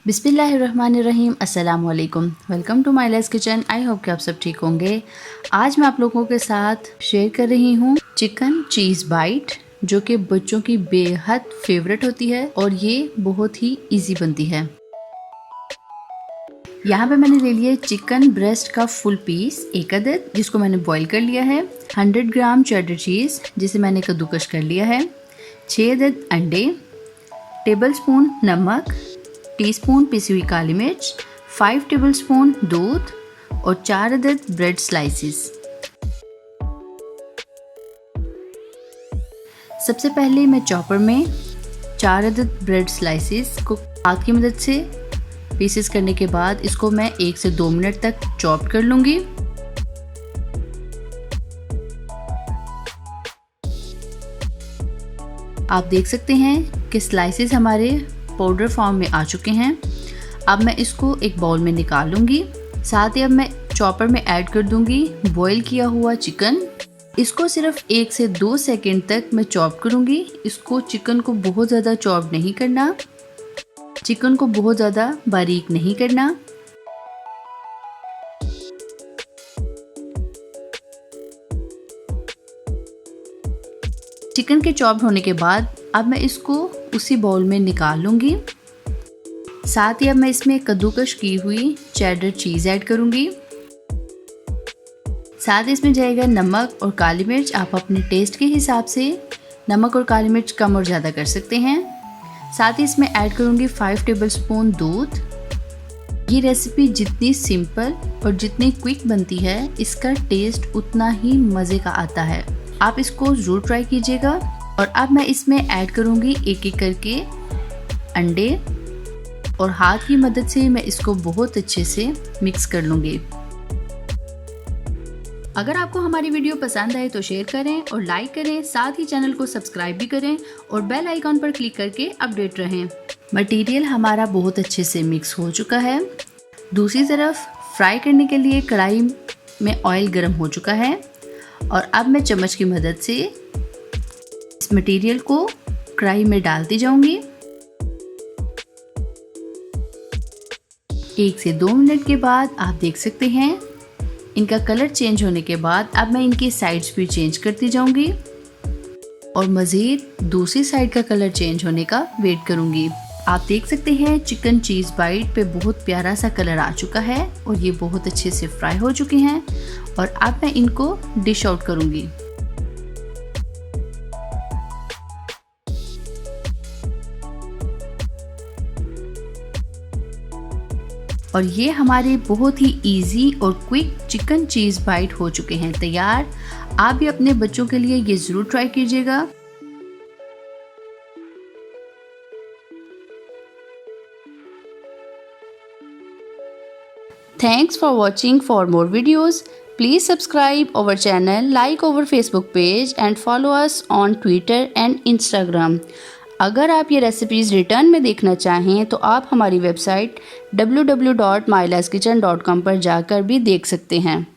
बिस्मिल्लाहिर्रहमानिर्रहीम, अस्सलाम वालेकुम। Welcome to my less kitchen. I hope कि आप सब ठीक होंगे। आज मैं आप लोगों के साथ शेयर कर रही हूँ चिकन चीज़ बाइट, जो कि बच्चों की बेहद फेवरेट होती है और ये बहुत ही इजी बनती है। यहाँ पे मैंने ले लिया चिकन ब्रेस्ट का फुल पीस, एक अदद, जिसको मैंने बॉईल कर लिया है। 100 ग्राम चेडर चीज़, जिसे मैंने कद्दूकश कर लिया है। 6 अदद अंडे, टेबलस्पून नमक, टीस्पून पिसी हुई काली मिर्च, 5 टेबलस्पून दूध और 4 अदद ब्रेड स्लाइसेस। सबसे पहले मैं चॉपर में 4 अदद ब्रेड स्लाइसेस को हाथ की मदद से पीसेस करने के बाद इसको मैं 1 से 2 मिनट तक चॉप कर लूँगी। आप देख सकते हैं कि स्लाइसेस हमारे पाउडर फॉर्म में आ चुके हैं। अब मैं इसको एक बाउल में निकाल लूँगी। साथ ही अब मैं चॉपर में ऐड कर दूँगी बॉईल किया हुआ चिकन। इसको सिर्फ 1 से 2 सेकंड तक मैं चॉप करूँगी। इसको चिकन को बहुत ज़्यादा चॉप नहीं करना, चिकन को बहुत ज़्यादा बारीक नहीं करना। चिकन के चॉप होने के बाद अब मैं इसको उसी बाउल में निकाल लूँगी। साथ ही अब मैं इसमें कद्दूकश की हुई चेडर चीज़ ऐड करूँगी। साथ ही इसमें जाएगा नमक और काली मिर्च। आप अपने टेस्ट के हिसाब से नमक और काली मिर्च कम और ज़्यादा कर सकते हैं। साथ ही इसमें ऐड करूँगी 5 टेबलस्पून दूध। ये रेसिपी जितनी सिंपल और जितनी क्विक बनती है, इसका टेस्ट उतना ही मज़े का आता है। आप इसको ज़रूर ट्राई कीजिएगा। और अब मैं इसमें ऐड करूँगी एक एक करके अंडे और हाथ की मदद से मैं इसको बहुत अच्छे से मिक्स कर लूँगी। अगर आपको हमारी वीडियो पसंद आए तो शेयर करें और लाइक करें। साथ ही चैनल को सब्सक्राइब भी करें और बेल आइकॉन पर क्लिक करके अपडेट रहें। मटेरियल हमारा बहुत अच्छे से मिक्स हो चुका है। दूसरी तरफ फ्राई करने के लिए कढ़ाई में ऑयल गर्म हो चुका है और अब मैं चम्मच की मदद से इस मटेरियल को कढ़ाई में डालती जाऊंगी। 1 से 2 मिनट के बाद आप देख सकते हैं इनका कलर चेंज होने के बाद अब मैं इनकी साइड्स भी चेंज करती जाऊंगी और मज़ीद दूसरी साइड का कलर चेंज होने का वेट करूंगी। आप देख सकते हैं चिकन चीज़ बाइट पे बहुत प्यारा सा कलर आ चुका है और ये बहुत अच्छे से फ्राई हो चुके हैं। और अब मैं इनको डिश आउट करूंगी। और ये हमारे बहुत ही इजी और क्विक चिकन चीज़ बाइट हो चुके हैं तैयार। आप भी अपने बच्चों के लिए ये ज़रूर ट्राई कीजिएगा। Thanks for watching. For more videos, please subscribe our channel, like our Facebook page and follow us on Twitter and Instagram. अगर आप ये रेसिपीज़ रिटर्न में देखना चाहें तो आप हमारी वेबसाइट www.myleskitchen.com पर जाकर भी देख सकते हैं।